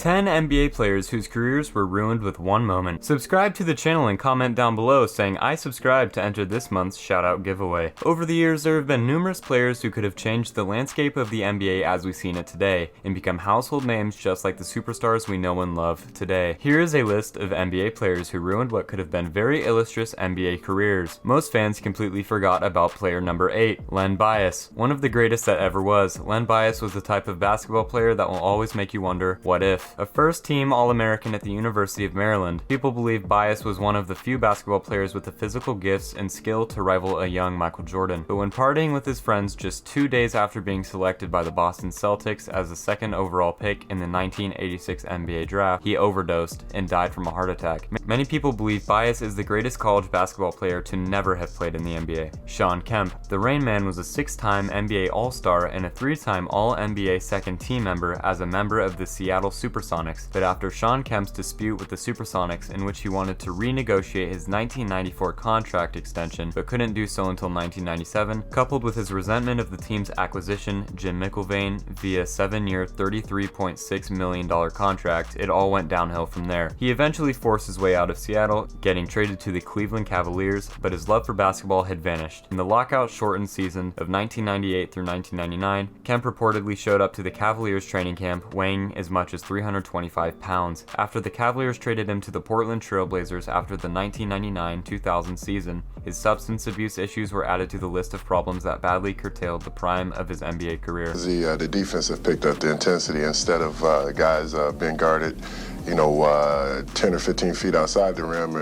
10 NBA players whose careers were ruined with one moment. Subscribe to the channel and comment down below saying I subscribe to enter this month's shoutout giveaway. Over the years, there have been numerous players who could have changed the landscape of the NBA as we've seen it today, and become household names just like the superstars we know and love today. Here is a list of NBA players who ruined what could have been very illustrious NBA careers. Most fans completely forgot about player number 8, Len Bias. One of the greatest that ever was. Len Bias was the type of basketball player that will always make you wonder, what if? A first-team All-American at the University of Maryland, people believe Bias was one of the few basketball players with the physical gifts and skill to rival a young Michael Jordan. But when partying with his friends just 2 days after being selected by the Boston Celtics as the second overall pick in the 1986 NBA draft, he overdosed and died from a heart attack. Many people believe Bias is the greatest college basketball player to never have played in the NBA. Shawn Kemp. The Rain Man was a 6-time NBA All-Star and a 3-time All-NBA second team member as a member of the Seattle Supersonics, but after Shawn Kemp's dispute with the Supersonics in which he wanted to renegotiate his 1994 contract extension but couldn't do so until 1997, coupled with his resentment of the team's acquisition, Jim McIlvaine, via a 7-year, $33.6 million contract, it all went downhill from there. He eventually forced his way out of Seattle, getting traded to the Cleveland Cavaliers, but his love for basketball had vanished. In the lockout-shortened season of 1998 through 1999, Kemp reportedly showed up to the Cavaliers training camp weighing as much as 325 pounds. After the Cavaliers traded him to the Portland Trail Blazers after the 1999-2000 season, his substance abuse issues were added to the list of problems that badly curtailed the prime of his NBA career. The defense have picked up the intensity instead of guys being guarded 10 or 15 feet outside the rim.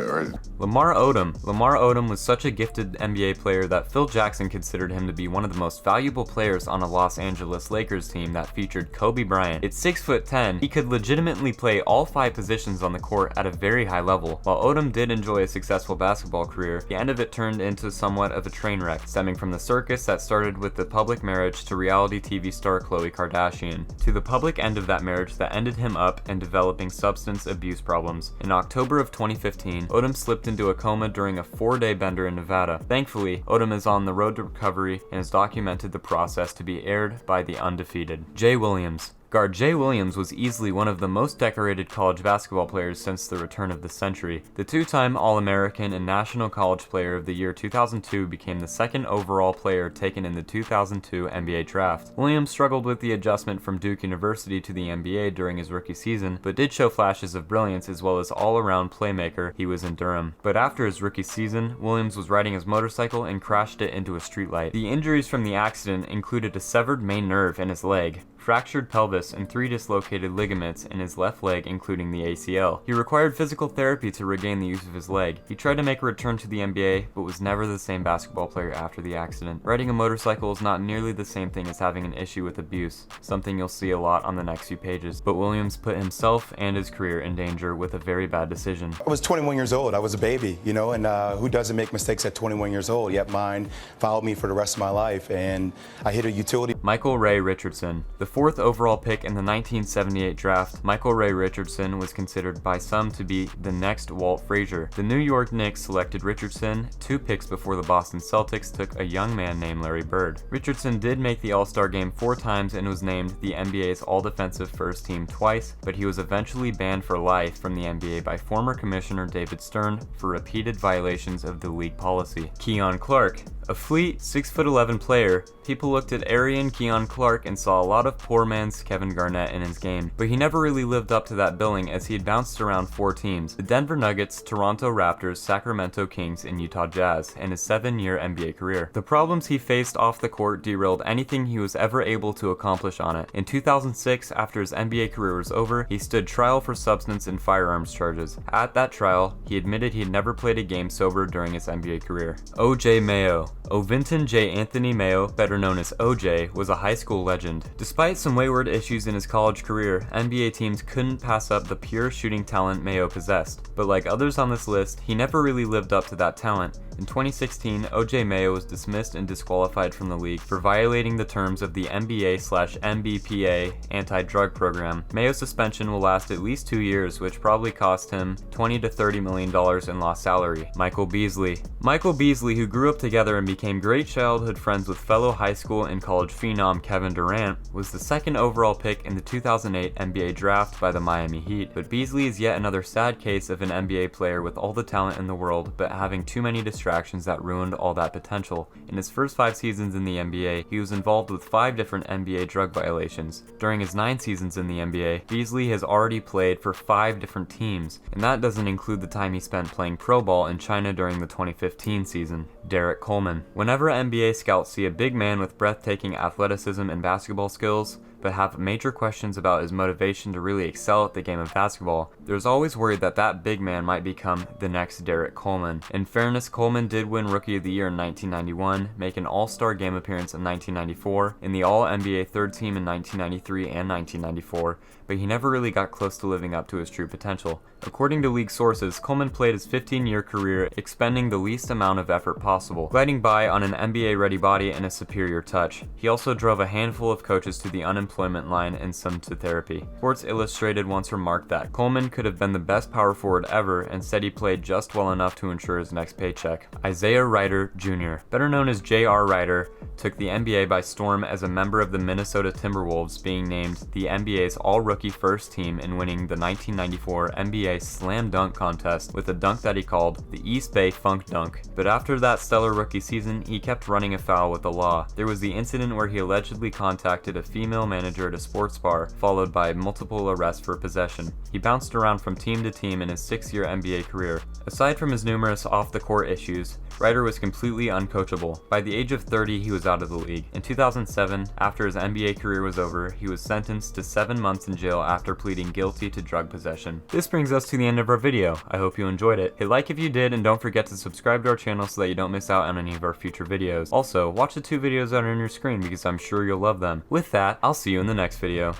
Lamar Odom. Lamar Odom was such a gifted NBA player that Phil Jackson considered him to be one of the most valuable players on a Los Angeles Lakers team that featured Kobe Bryant. At 6'10", he could legitimately play all 5 positions on the court at a very high level. While Odom did enjoy a successful basketball career, the end of it turned into somewhat of a train wreck, stemming from the circus that started with the public marriage to reality TV star Khloe Kardashian, to the public end of that marriage that ended him up and developing substance abuse problems. In October of 2015, Odom slipped into a coma during a 4-day bender in Nevada. Thankfully, Odom is on the road to recovery and has documented the process to be aired by The Undefeated. Jay Williams. Guard Jay Williams was easily one of the most decorated college basketball players since the return of the century. The 2-time All-American and National College Player of the Year 2002 became the second overall player taken in the 2002 NBA Draft. Williams struggled with the adjustment from Duke University to the NBA during his rookie season, but did show flashes of brilliance as well as all-around playmaker he was in Durham. But after his rookie season, Williams was riding his motorcycle and crashed it into a streetlight. The injuries from the accident included a severed main nerve in his leg, fractured pelvis, and 3 dislocated ligaments in his left leg, including the ACL. He required physical therapy to regain the use of his leg. He tried to make a return to the NBA, but was never the same basketball player after the accident. Riding a motorcycle is not nearly the same thing as having an issue with abuse, something you'll see a lot on the next few pages. But Williams put himself and his career in danger with a very bad decision. I was 21 years old. I was a baby, and who doesn't make mistakes at 21 years old? Yet mine followed me for the rest of my life, and I hit a utility. Michael Ray Richardson. The 4th overall pick in the 1978 draft, Michael Ray Richardson was considered by some to be the next Walt Frazier. The New York Knicks selected Richardson 2 picks before the Boston Celtics took a young man named Larry Bird. Richardson did make the All-Star game 4 times and was named the NBA's All-Defensive First Team twice, but he was eventually banned for life from the NBA by former Commissioner David Stern for repeated violations of the league policy. Keon Clark. A fleet, 6'11" player, people looked at Arian Keon Clark and saw a lot of poor man's Kevin Garnett in his game, but he never really lived up to that billing as he had bounced around 4 teams: the Denver Nuggets, Toronto Raptors, Sacramento Kings, and Utah Jazz, in his 7-year NBA career. The problems he faced off the court derailed anything he was ever able to accomplish on it. In 2006, after his NBA career was over, he stood trial for substance and firearms charges. At that trial, he admitted he had never played a game sober during his NBA career. O.J. Mayo. Ovinton J. Anthony Mayo, better known as OJ, was a high school legend. Despite some wayward issues in his college career, NBA teams couldn't pass up the pure shooting talent Mayo possessed. But like others on this list, he never really lived up to that talent. In 2016, OJ Mayo was dismissed and disqualified from the league for violating the terms of the NBA/NBPA anti-drug program. Mayo's suspension will last at least 2 years, which probably cost him $20 to $30 million in lost salary. Michael Beasley. Michael Beasley, who grew up together and became great childhood friends with fellow high school and college phenom Kevin Durant, was the second overall pick in the 2008 NBA draft by the Miami Heat, but Beasley is yet another sad case of an NBA player with all the talent in the world, but having too many distractions that ruined all that potential. In his first 5 seasons in the NBA, he was involved with 5 different NBA drug violations. During his 9 seasons in the NBA, Beasley has already played for 5 different teams, and that doesn't include the time he spent playing pro ball in China during the 2015 season. Derek Coleman. Whenever NBA scouts see a big man with breathtaking athleticism and basketball skills, but have major questions about his motivation to really excel at the game of basketball, there's always worried that that big man might become the next Derek Coleman. In fairness, Coleman did win Rookie of the Year in 1991, make an All-Star Game appearance in 1994, in the All-NBA third team in 1993 and 1994, but he never really got close to living up to his true potential. According to league sources, Coleman played his 15-year career expending the least amount of effort possible, gliding by on an NBA-ready body and a superior touch. He also drove a handful of coaches to the unemployment line and some to therapy. Sports Illustrated once remarked that Coleman could have been the best power forward ever and said he played just well enough to ensure his next paycheck. Isaiah Rider Jr., better known as J.R. Rider, took the NBA by storm as a member of the Minnesota Timberwolves, being named the NBA's all-rookie first team and winning the 1994 NBA Slam Dunk Contest with a dunk that he called the East Bay Funk Dunk. But after that stellar rookie season, he kept running afoul with the law. There was the incident where he allegedly contacted a female manager at a sports bar, followed by multiple arrests for possession. He bounced around from team to team in his 6-year NBA career. Aside from his numerous off-the-court issues, Rider was completely uncoachable. By the age of 30, he was out of the league. In 2007, after his NBA career was over, he was sentenced to 7 months in jail after pleading guilty to drug possession. This brings us to the end of our video. I hope you enjoyed it. Hit like if you did, and don't forget to subscribe to our channel so that you don't miss out on any of our future videos. Also, watch the 2 videos that are on your screen because I'm sure you'll love them. With that, I'll see you in the next video.